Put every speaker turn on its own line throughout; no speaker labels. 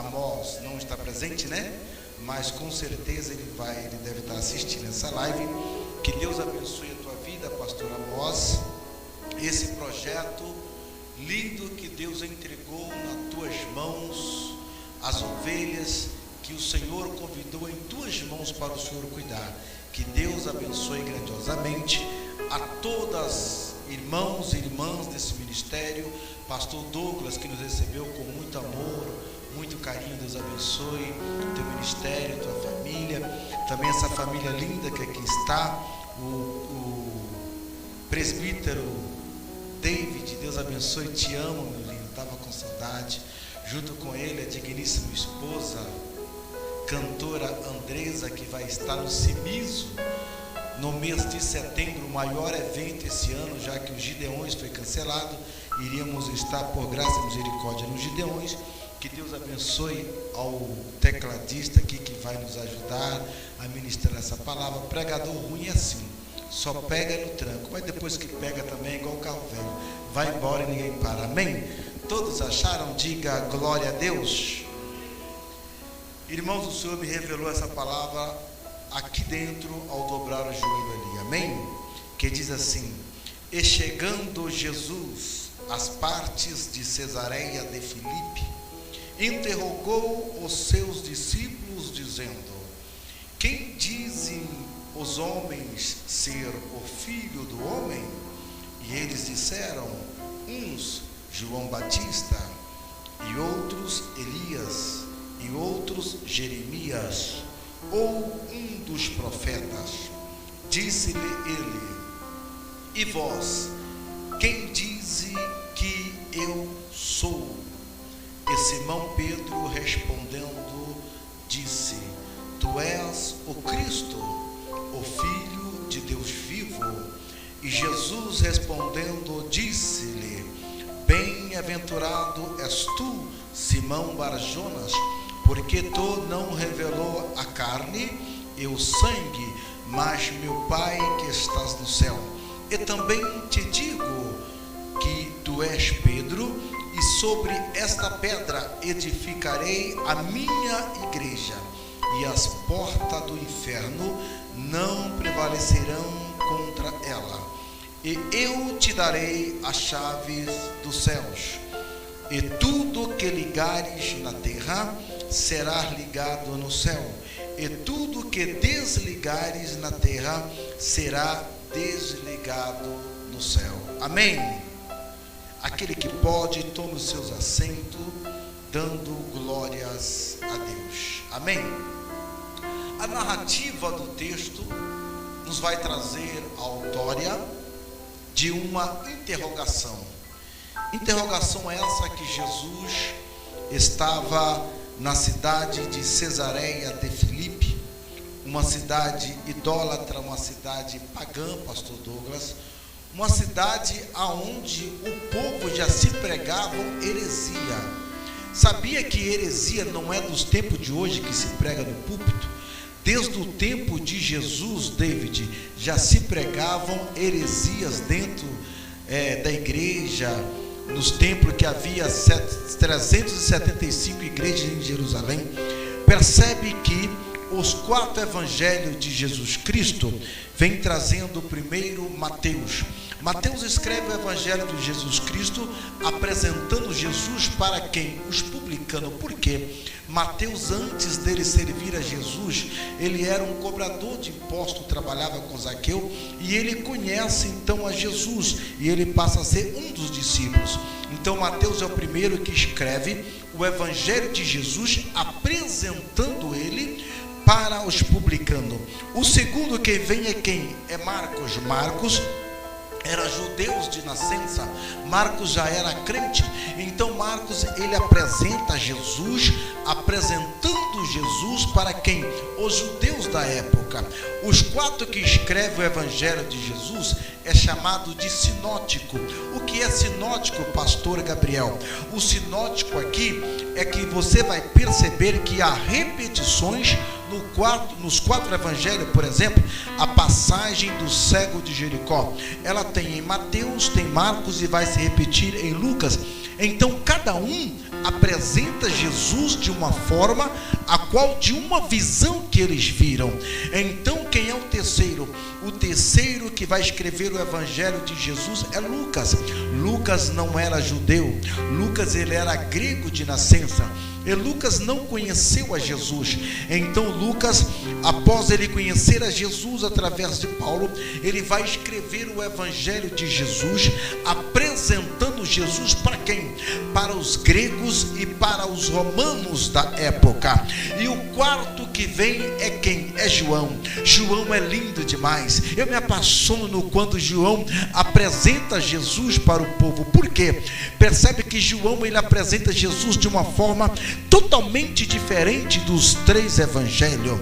Amós não está presente, né? Mas com certeza ele deve estar assistindo essa live. Que Deus abençoe a tua vida, pastor Amós. Esse projeto lindo que Deus entregou nas tuas mãos, as ovelhas que o Senhor convidou em tuas mãos para o Senhor cuidar. Que Deus abençoe grandiosamente a todas irmãos e irmãs desse ministério. Pastor Douglas, que nos recebeu com muito amor, muito carinho, Deus abençoe teu ministério, tua família, também essa família linda que aqui está, o presbítero David, Deus abençoe, te amo, meu lindo, estava com saudade. Junto com ele, a digníssima esposa, cantora Andresa, que vai estar no Cimiso no mês de setembro, o maior evento esse ano, já que o Gideões foi cancelado. Iríamos estar, por graça e misericórdia, no Gideões. Que Deus abençoe ao tecladista aqui que vai nos ajudar a ministrar essa palavra. Pregador ruim é assim, só pega no tranco, mas depois que pega também é igual o carro velho, vai embora e ninguém para. Amém? Todos acharam? Diga glória a Deus. Irmãos, o Senhor me revelou essa palavra aqui dentro ao dobrar o joelho ali, amém? Que diz assim: e chegando Jesus às partes de Cesareia de Filipe, interrogou os seus discípulos dizendo: quem dizem os homens ser o filho do homem? E eles disseram: uns João Batista, e outros Elias, e outros Jeremias, ou um dos profetas. Disse-lhe ele: e vós, quem dize que eu sou? E Simão Pedro respondendo disse: tu és o Cristo, o Filho de Deus vivo. E Jesus respondendo disse-lhe: bem-aventurado és tu, Simão Bar-Jonas, porque tu não revelou a carne e o sangue, mas meu Pai que estás no céu. E também te digo que tu és Pedro, e sobre esta pedra edificarei a minha igreja, e as portas do inferno não prevalecerão contra ela. E eu te darei as chaves dos céus, e tudo que ligares na terra será ligado no céu, e tudo que desligares na terra será desligado no céu. Amém? Aquele que pode, tome os seus assentos, dando glórias a Deus. Amém? A narrativa do texto nos vai trazer a autória de uma interrogação. Interrogação essa que Jesus estava na cidade de Cesareia de Filipe, uma cidade idólatra, uma cidade pagã, pastor Douglas, uma cidade aonde o povo já se pregavam heresia. Sabia que heresia não é dos tempos de hoje que se prega no púlpito? Desde o tempo de Jesus, David, já se pregavam heresias dentro da igreja, nos templos que havia 375 igrejas em Jerusalém. Percebe que os 4 evangelhos de Jesus Cristo vem trazendo primeiro Mateus. Mateus escreve o evangelho de Jesus Cristo apresentando Jesus para quem? Os publicanos. Por quê? Mateus, antes dele servir a Jesus, ele era um cobrador de impostos, trabalhava com Zaqueu, e ele conhece então a Jesus, e ele passa a ser um dos discípulos. Então Mateus é o primeiro que escreve o evangelho de Jesus, apresentando ele para os publicanos. O segundo que vem é quem? É Marcos. Marcos era judeus de nascença, Marcos já era crente. Então Marcos, ele apresenta Jesus, apresentando Jesus para quem? Os judeus da época. Os 4 que escrevem o evangelho de Jesus é chamado de sinótico. O que é sinótico, pastor Gabriel? O sinótico aqui é que você vai perceber que há repetições Nos 4 evangelhos, por exemplo, a passagem do cego de Jericó, ela tem em Mateus, tem Marcos e vai se repetir em Lucas. Então cada um apresenta Jesus de uma forma, a qual de uma visão que eles viram. Então quem é o terceiro? O terceiro que vai escrever o evangelho de Jesus é Lucas. Lucas não era judeu, Lucas ele era grego de nascença. E Lucas não conheceu a Jesus. Então Lucas, após ele conhecer a Jesus através de Paulo, ele vai escrever o evangelho de Jesus, apresentando Jesus para quem? Para os gregos e para os romanos da época. E o quarto que vem é quem? É João. João é lindo demais. Eu me apaixono quando João apresenta Jesus para o povo. Por quê? Percebe que João ele apresenta Jesus de uma forma totalmente diferente dos 3 evangelhos.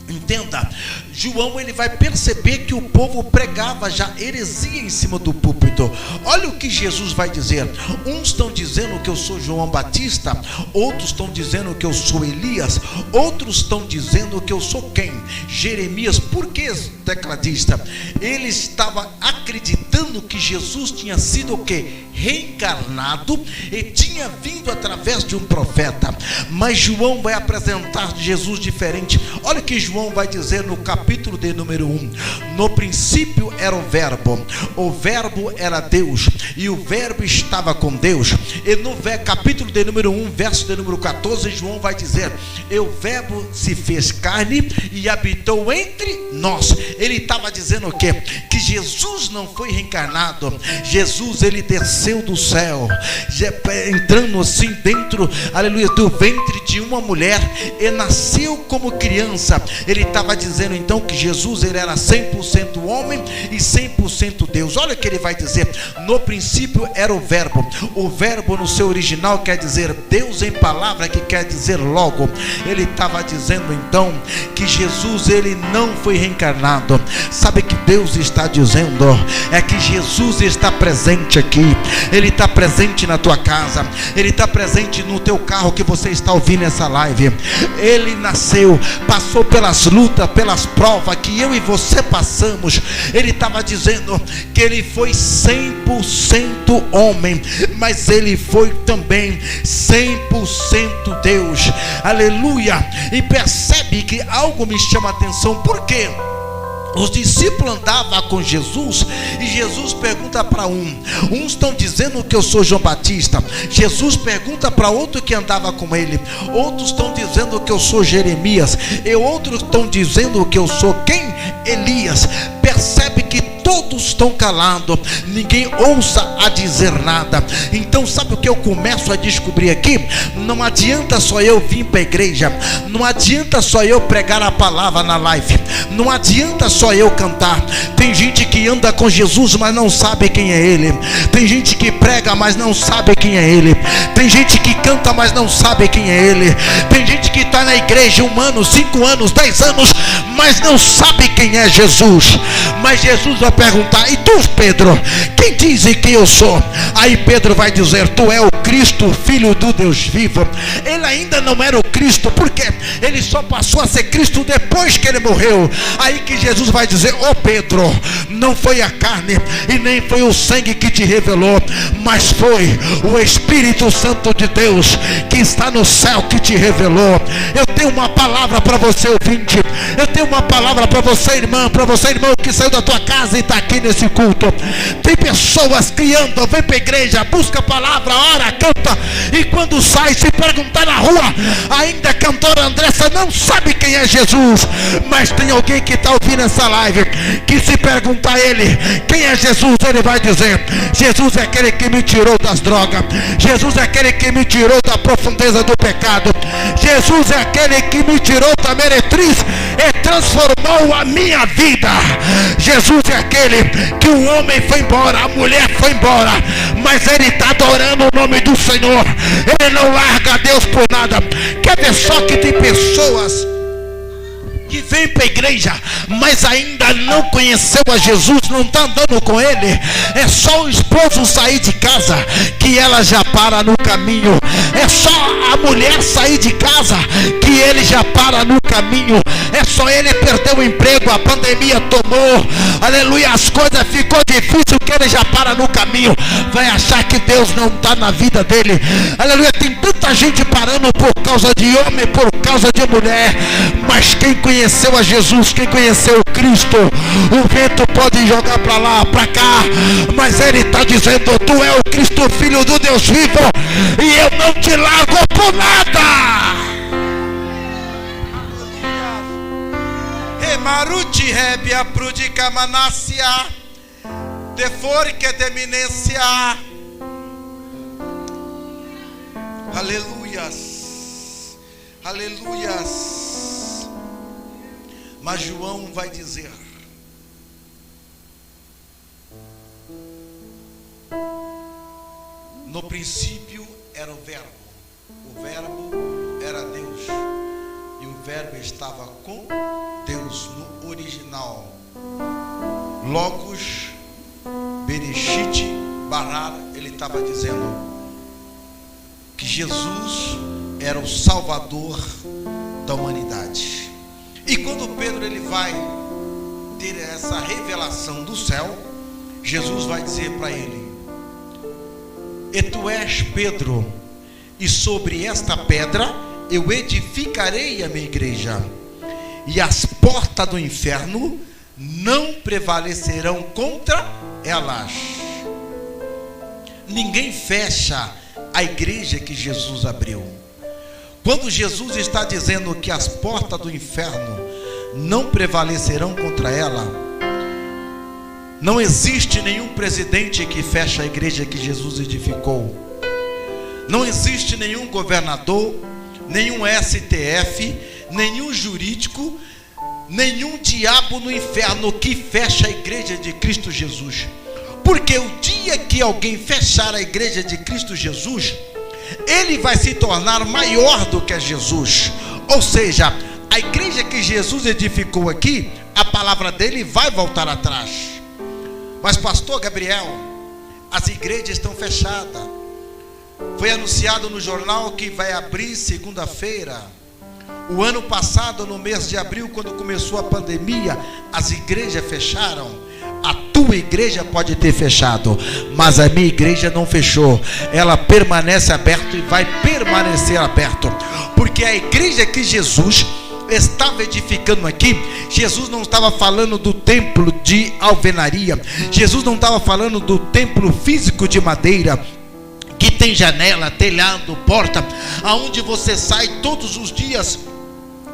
Entenda, João ele vai perceber que o povo pregava já heresia em cima do púlpito. Olha o que Jesus vai dizer. Uns estão dizendo que eu sou João Batista, outros estão dizendo que eu sou Elias, outros estão dizendo que eu sou quem? Jeremias. Por que, tecladista? Ele estava acreditando que Jesus tinha sido o quê? Reencarnado e tinha vindo através de um profeta. Mas João vai apresentar Jesus diferente. Olha o que João vai dizer no capítulo de número 1. No princípio era o verbo era Deus, e o verbo estava com Deus. E no capítulo de número 1, verso de número 14, João vai dizer: e o verbo se fez carne e habitou entre nós. Ele estava dizendo o quê? Que Jesus não foi reencarnado. Jesus ele desceu do céu, entrando assim dentro, aleluia, do ventre de uma mulher, e nasceu como criança. Ele estava dizendo então que Jesus ele era 100% homem e 100% Deus. Olha o que ele vai dizer: no princípio era o verbo. O verbo no seu original quer dizer Deus em palavra, que quer dizer logo. Ele estava dizendo então que Jesus ele não foi reencarnado. Sabe que Deus está dizendo? É que Jesus está presente aqui. Ele está presente na tua casa, ele está presente no teu carro que você está ouvindo essa live. Ele nasceu, passou pelas lutas, pelas provas que eu e você passamos. Ele estava dizendo que ele foi 100% homem, mas ele foi também 100% Deus. Aleluia. E percebe que algo me chama a atenção. Por quê? Os discípulos andavam com Jesus e Jesus pergunta para uns estão dizendo que eu sou João Batista. Jesus pergunta para outro que andava com ele. Outros estão dizendo que eu sou Jeremias, e outros estão dizendo que eu sou quem? Elias. Percebe que todos estão calados, ninguém ousa a dizer nada. Então sabe o que eu começo a descobrir aqui? Não adianta só eu vir para a igreja, não adianta só eu pregar a palavra na live, não adianta só eu cantar. Tem gente que anda com Jesus, mas não sabe quem é ele. Tem gente que prega, mas não sabe quem é ele. Tem gente que canta, mas não sabe quem é ele. Tem gente que está na igreja 1 ano, 5 anos, 10 anos, mas não sabe quem é Jesus. Mas Jesus vai perguntar: e tu, Pedro, quem dizem que eu sou? Aí Pedro vai dizer: tu é o Cristo, filho do Deus vivo. Ele ainda não era o Cristo, porque ele só passou a ser Cristo depois que ele morreu. Aí que Jesus vai dizer: ô Pedro, não foi a carne e nem foi o sangue que te revelou, mas foi o Espírito Santo de Deus que está no céu que te revelou. Eu tenho uma palavra para você, ouvinte. Eu tenho uma palavra para você, irmã que saiu da tua casa e está aqui nesse culto. Tem pessoas que andam, vem para a igreja, busca a palavra, ora, canta, e quando sai, se perguntar na rua, ainda a cantora Andressa não sabe quem é Jesus. Mas tem alguém que está ouvindo essa live, que se perguntar a ele quem é Jesus, ele vai dizer: Jesus é aquele que me tirou das drogas, Jesus é aquele que me tirou da profundeza do pecado, Jesus é aquele que me tirou da meretriz e transformou a minha vida. Jesus é aquele que o homem foi embora, a mulher foi embora, mas ele está adorando o nome do Senhor. Ele não larga Deus por nada. Quer ver só que tem pessoas que vem para a igreja, mas ainda não conheceu a Jesus, não está andando com Ele. É só o esposo sair de casa que ela já para no caminho. É só a mulher sair de casa que ele já para no caminho. É só ele perder o emprego, a pandemia tomou, aleluia, as coisas ficou difícil, que ele já para no caminho. Vai achar que Deus não está na vida dele. Aleluia, tem tanta gente parando por causa de homem, por causa de mulher, mas quem conheceu a Jesus, quem conheceu o Cristo, o vento pode jogar para lá, para cá, mas ele está dizendo: tu é o Cristo, Filho do Deus vivo, e eu não te largo por nada. Maruti rebia prudica manácia, deforque deminência. Aleluias, aleluias. Mas João vai dizer: no princípio era o Verbo era Deus, e o Verbo estava com Deus. No original, Logos, Bereshit, Barar, ele estava dizendo que Jesus era o Salvador da humanidade. E quando Pedro ele vai ter essa revelação do céu, Jesus vai dizer para ele: e tu és Pedro, e sobre esta pedra eu edificarei a minha igreja, e as portas do inferno não prevalecerão contra elas. Ninguém fecha a igreja que Jesus abriu. Quando Jesus está dizendo que as portas do inferno não prevalecerão contra ela, não existe nenhum presidente que fecha a igreja que Jesus edificou. Não existe nenhum governador, nenhum STF, nenhum jurídico, nenhum diabo no inferno que fecha a igreja de Cristo Jesus. Porque o dia que alguém fechar a igreja de Cristo Jesus, ele vai se tornar maior do que Jesus. Ou seja, a igreja que Jesus edificou aqui, a palavra dele vai voltar atrás. Mas pastor Gabriel, as igrejas estão fechadas. Foi anunciado no jornal que vai abrir segunda-feira. O ano passado, no mês de abril, quando começou a pandemia, as igrejas fecharam. A tua igreja pode ter fechado, mas a minha igreja não fechou. Ela permanece aberta e vai permanecer aberta. Porque a igreja que Jesus estava edificando aqui, Jesus não estava falando do templo de alvenaria. Jesus não estava falando do templo físico de madeira, que tem janela, telhado, porta, aonde você sai todos os dias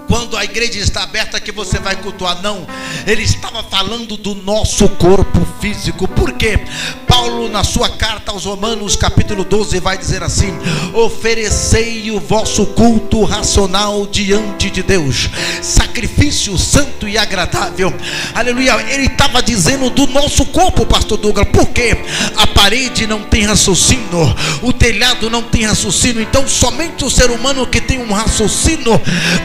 quando a igreja está aberta, que você vai cultuar. Não, ele estava falando do nosso corpo físico. Por quê? Paulo, na sua carta aos Romanos, capítulo 12, vai dizer assim: oferecei o vosso culto racional diante de Deus, sacrifício santo e agradável. Aleluia. Ele estava dizendo do nosso corpo, pastor Douglas. Por quê? A parede não tem raciocínio, o telhado não tem raciocínio. Então somente o ser humano que tem um raciocínio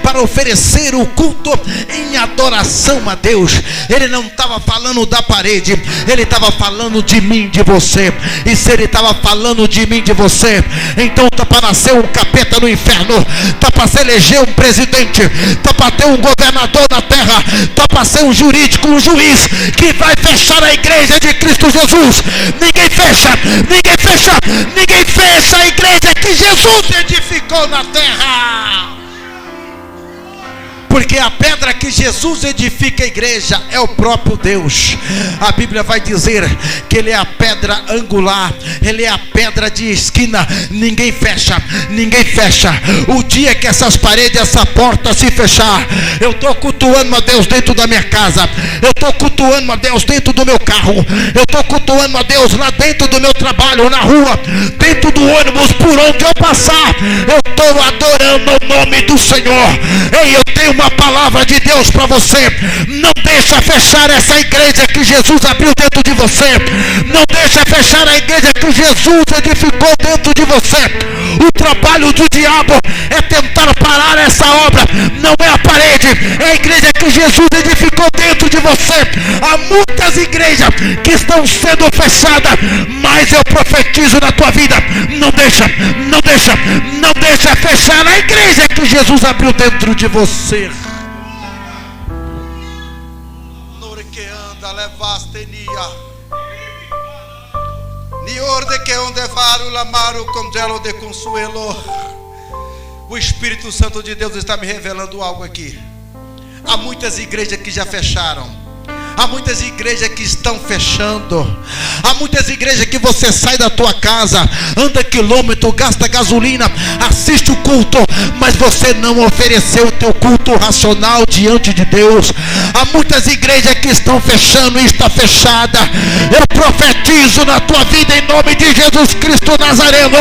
para oferecer o culto em adoração a Deus. Ele não estava falando da parede, ele estava falando de mim, de você. E se ele estava falando de mim, de você, então está para nascer um capeta no inferno, está para se eleger um presidente, está para ter um governador na terra, está para ser um jurídico, um juiz que vai fechar a igreja de Cristo Jesus. Ninguém fecha, ninguém fecha, ninguém fecha a igreja que Jesus edificou na terra. Porque a pedra que Jesus edifica a igreja é o próprio Deus. A Bíblia vai dizer que ele é a pedra angular, ele é a pedra de esquina. Ninguém fecha, ninguém fecha. O dia que essas paredes, essa porta se fechar, eu estou cultuando a Deus dentro da minha casa, eu estou cultuando a Deus dentro do meu carro, eu estou cultuando a Deus lá dentro do meu trabalho, na rua, dentro do ônibus, por onde eu passar, eu estou adorando o nome do Senhor. Ei, eu tenho uma palavra de Deus para você. Não deixa fechar essa igreja que Jesus abriu dentro de você. Não deixa fechar a igreja que Jesus edificou dentro de você. O trabalho do diabo é tentar parar essa obra não é a parede, é a igreja que Jesus edificou dentro de você. Há muitas igrejas que estão sendo fechadas, mas eu profetizo na tua vida: não deixa fechar a igreja que Jesus abriu dentro de você. Que anda levastenia niorde que onde varu lamaru congelo de consuelo. O Espírito Santo de Deus está me revelando algo aqui. Há muitas igrejas que já fecharam. Há muitas igrejas que estão fechando. Há muitas igrejas que você sai da tua casa, anda quilômetro, gasta gasolina, assiste o culto, mas você não ofereceu o teu culto racional diante de Deus. Há muitas igrejas que estão fechando e está fechada. Eu profetizo na tua vida em nome de Jesus Cristo Nazareno: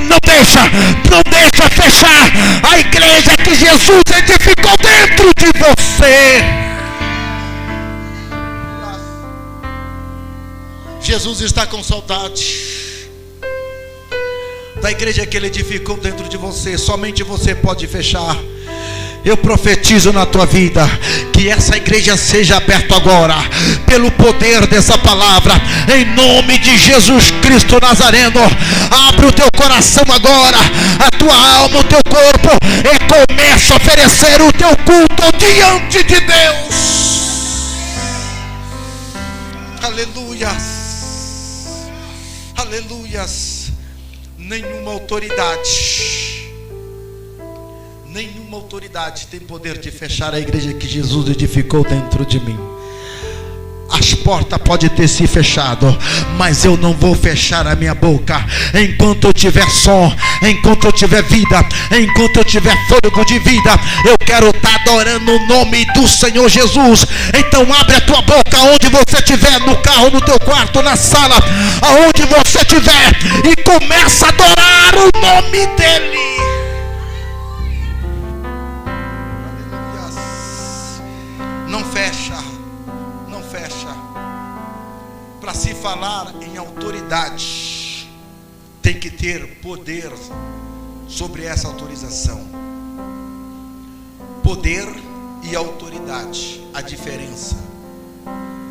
não deixa fechar a igreja que Jesus edificou dentro de você. Jesus está com saudade da igreja que Ele edificou dentro de você. Somente você pode fechar. Eu profetizo na tua vida que essa igreja seja aberta agora, pelo poder dessa palavra, em nome de Jesus Cristo Nazareno. Abre o teu coração agora, a tua alma, o teu corpo, e começa a oferecer o teu culto diante de Deus. Aleluia. Aleluias. Nenhuma autoridade tem poder de fechar a igreja que Jesus edificou dentro de mim. As portas podem ter se fechado, mas eu não vou fechar a minha boca. Enquanto eu tiver som, enquanto eu tiver vida, enquanto eu tiver fôlego de vida, eu quero estar adorando o nome do Senhor Jesus. Então abre a tua boca onde você estiver, no carro, no teu quarto, na sala, aonde você estiver, e começa a adorar o nome dEle. Não fecha. Para se falar em autoridade, tem que ter poder sobre essa autorização. Poder e autoridade, a diferença.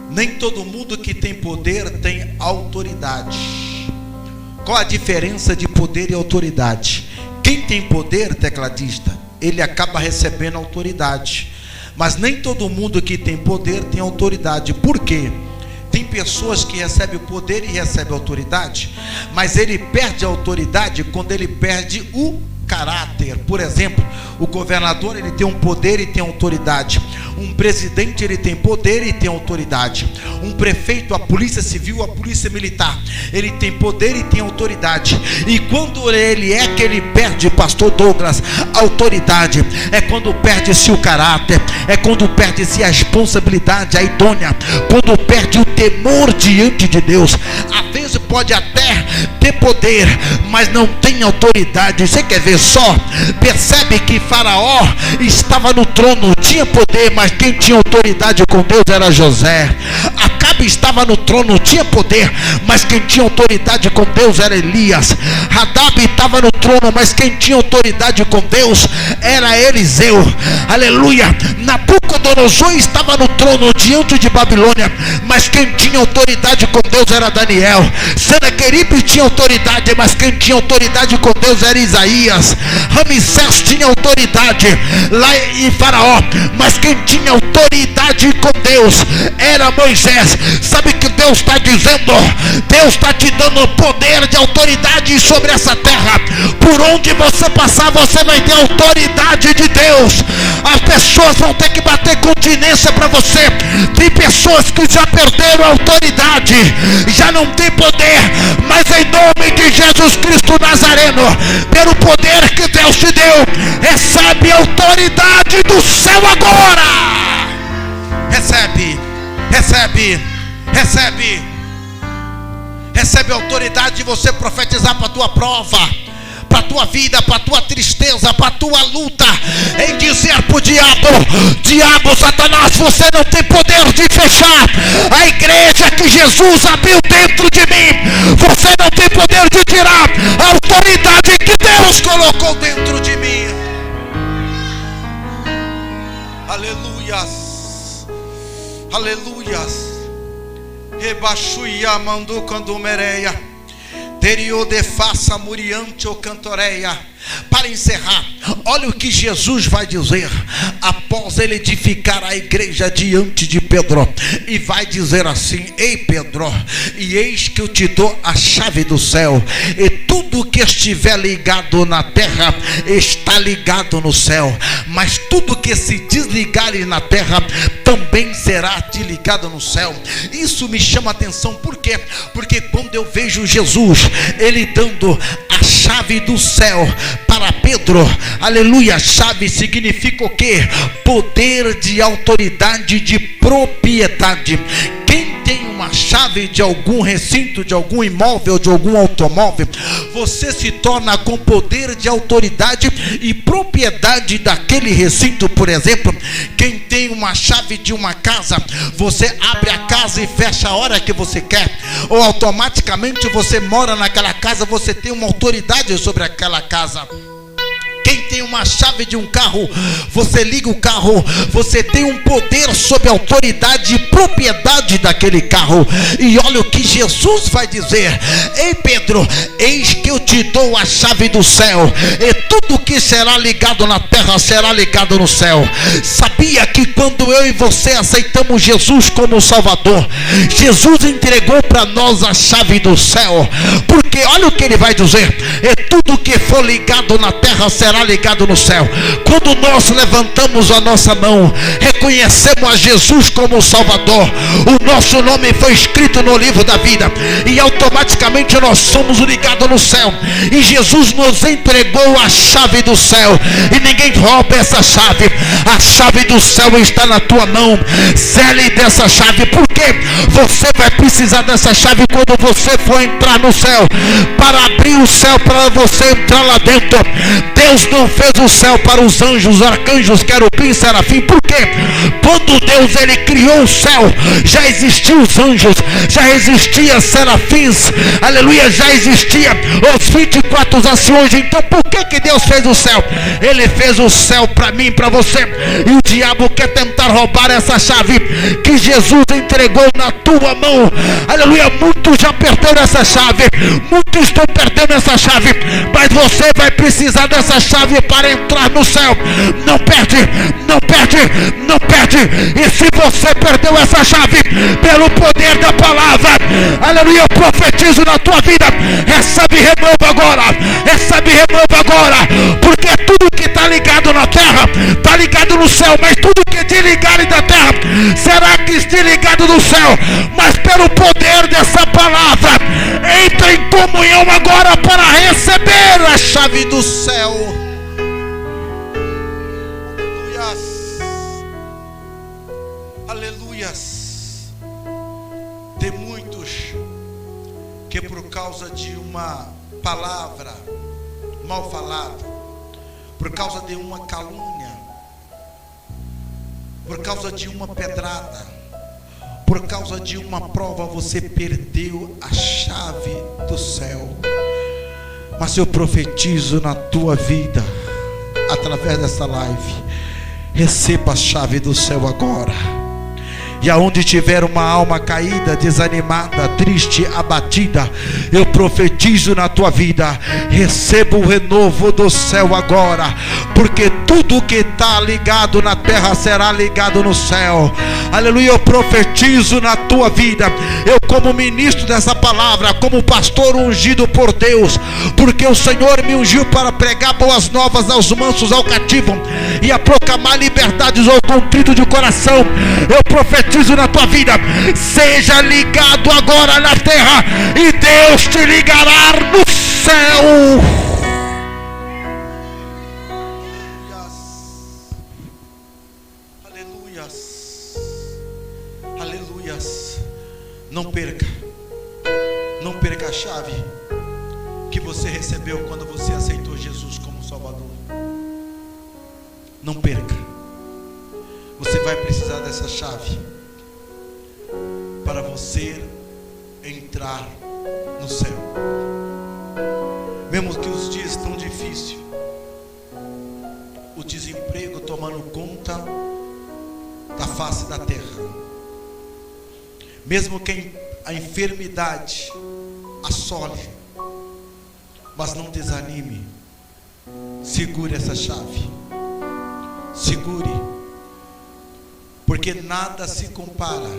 Nem todo mundo que tem poder tem autoridade. Qual a diferença de poder e autoridade? Quem tem poder, tecladista, ele acaba recebendo autoridade. Mas nem todo mundo que tem poder tem autoridade. Por quê? Tem pessoas que recebem o poder e recebem a autoridade, mas ele perde a autoridade quando ele perde o caráter. Por exemplo, o governador, ele tem um poder e tem autoridade. Um presidente, ele tem poder e tem autoridade. Um prefeito, a polícia civil, a polícia militar, ele tem poder e tem autoridade. E quando ele é que ele perde, pastor Douglas, a autoridade? É quando perde-se o caráter, é quando perde-se a responsabilidade, a idônea, quando perde o temor diante de Deus. Às vezes pode até ter poder, mas não tem autoridade. Você quer ver só? Percebe que Faraó estava no trono, tinha poder, mas quem tinha autoridade com Deus era José. Acabe estava no trono, tinha poder, mas quem tinha autoridade com Deus era Elias. Radab estava no trono, mas quem tinha autoridade com Deus era Eliseu. Aleluia. Nabucodonosor estava no trono diante de Babilônia, mas quem tinha autoridade com Deus era Daniel. Senaqueribe tinha autoridade, mas quem tinha autoridade com Deus era Isaías. Ramsés tinha autoridade lá em Faraó, mas quem tinha autoridade com Deus era Moisés. Sabe o que Deus está dizendo? Deus está te dando poder de autoridade sobre essa terra. Por onde você passar, você vai ter autoridade de Deus. As pessoas vão ter que bater continência para você. Tem pessoas que já perderam a autoridade, já não tem poder, mas em nome de Jesus Cristo Nazareno, pelo poder que Deus te deu, recebe a autoridade do céu agora. Recebe a autoridade de você profetizar para a tua prova, para a tua vida, para a tua tristeza, para a tua luta, em dizer para o diabo, Satanás, você não tem poder de fechar a igreja que Jesus abriu dentro de mim. Você não tem poder de tirar a autoridade que Deus colocou dentro de mim. Aleluias. Aleluias. Rebaixuia mandu candumereia. Terio de faça muriante ou cantoreia. Para encerrar, olha o que Jesus vai dizer após ele edificar a igreja diante de Pedro, e vai dizer assim: ei Pedro, e eis que eu te dou a chave do céu, e tudo que estiver ligado na terra está ligado no céu, mas tudo que se desligar na terra também será desligado no céu. Isso me chama a atenção, por quê? Porque quando eu vejo Jesus, ele dando a chave do céu para Pedro, aleluia, chave significa o quê? Poder de autoridade, de propriedade. Quem tem uma chave de algum recinto, de algum imóvel, de algum automóvel, você se torna com poder de autoridade e propriedade daquele recinto. Por exemplo, quem tem uma chave de uma casa, você abre a casa e fecha a hora que você quer, ou automaticamente você mora naquela casa, você tem uma autoridade sobre aquela casa. Quem tem uma chave de um carro, você liga o carro, você tem um poder sobre a autoridade e propriedade daquele carro. E olha o que Jesus vai dizer: ei Pedro, eis que eu te dou a chave do céu, e tudo que será ligado na terra será ligado no céu. Sabia que quando eu e você aceitamos Jesus como Salvador, Jesus entregou para nós a chave do céu? Porque olha o que ele vai dizer: e tudo que for ligado na terra será ligado no céu. Quando nós levantamos a nossa mão, reconhecemos a Jesus como Salvador, o nosso nome foi escrito no livro da vida, e automaticamente nós somos ligados no céu, e Jesus nos entregou a chave do céu, e ninguém rouba essa chave. A chave do céu está na tua mão. Cele dessa chave, porque você vai precisar dessa chave quando você for entrar no céu, para abrir o céu, para você entrar lá dentro. Deus não fez o céu para os anjos, arcanjos, querubins, serafim. Por quê? Quando Deus ele criou o céu, já existiam os anjos, já existia serafins, aleluia, já existia os 24 anciões. Então por que Deus fez o céu? Ele fez o céu para mim, para você. E o diabo quer tentar roubar essa chave que Jesus entregou na tua mão. Aleluia, muitos já perderam essa chave, muitos estão perdendo essa chave, mas você vai precisar dessa chave para entrar no céu. Não perde, não perde, não perde. E se você perdeu essa chave, pelo poder da palavra, aleluia, eu profetizo na tua vida: recebe renovo agora, recebe renovo agora, porque tudo que está ligado na terra está ligado no céu, mas tudo que desligar da terra será desligado no céu. Mas pelo poder dessa palavra, entra em comunhão agora para receber a chave do céu. Aleluias. Tem muitos que por causa de uma palavra mal falada, por causa de uma calúnia, por causa de uma pedrada, por causa de uma prova, você perdeu a chave do céu. Mas eu profetizo na tua vida, através dessa live: receba a chave do céu agora. E aonde tiver uma alma caída, desanimada, triste, abatida, eu profetizo na tua vida: receba o renovo do céu agora, porque tudo que está ligado na terra será ligado no céu. Aleluia, eu profetizo na tua vida, eu como ministro dessa palavra, como pastor ungido por Deus, porque o Senhor me ungiu para pregar boas novas aos mansos, ao cativo, e a proclamar liberdades ao contrito de coração. Eu profetizo na tua vida: seja ligado agora na terra, e Deus te ligará no céu. Aleluias, aleluias. Não perca, não perca a chave que você recebeu quando você aceitou Jesus como Salvador. Não perca. Você vai precisar dessa chave para você entrar no céu. Mesmo que os dias estão difíceis, o desemprego tomando conta da face da terra. Mesmo que a enfermidade assole, mas não desanime. Segure essa chave. Segure, porque nada se compara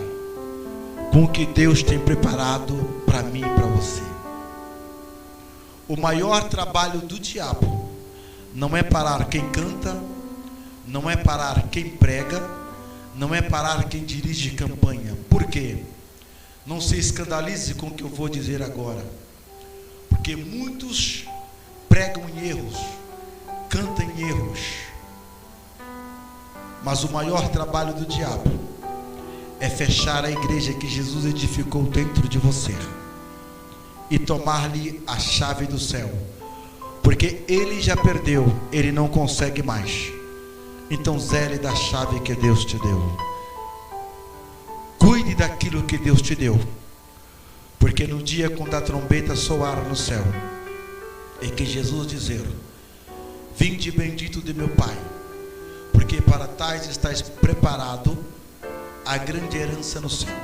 com o que Deus tem preparado para mim e para você. O maior trabalho do diabo não é parar quem canta, não é parar quem prega, não é parar quem dirige campanha. Por quê? Não se escandalize com o que eu vou dizer agora, porque muitos pregam em erros, cantam em erros, mas o maior trabalho do diabo é fechar a igreja que Jesus edificou dentro de você e tomar-lhe a chave do céu, porque ele já perdeu, ele não consegue mais. Então zele da chave que Deus te deu. Cuide daquilo que Deus te deu, porque no dia quando a trombeta soar no céu, e que Jesus dizer: vinde bendito de meu Pai, porque para tais estás preparado a grande herança no céu.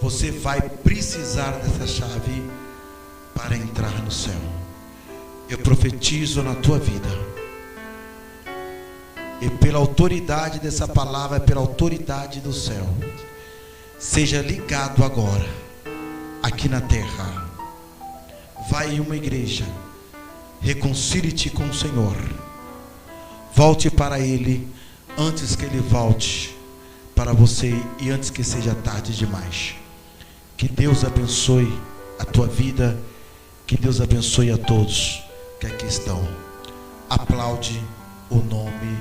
Você vai precisar dessa chave para entrar no céu. Eu profetizo na tua vida, e pela autoridade dessa palavra, pela autoridade do céu, seja ligado agora aqui na terra. Vai em uma igreja, reconcilie-te com o Senhor, volte para Ele antes que Ele volte para você e antes que seja tarde demais. Que Deus abençoe a tua vida, que Deus abençoe a todos que aqui estão. Aplaude o nome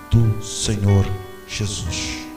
do Senhor Jesus.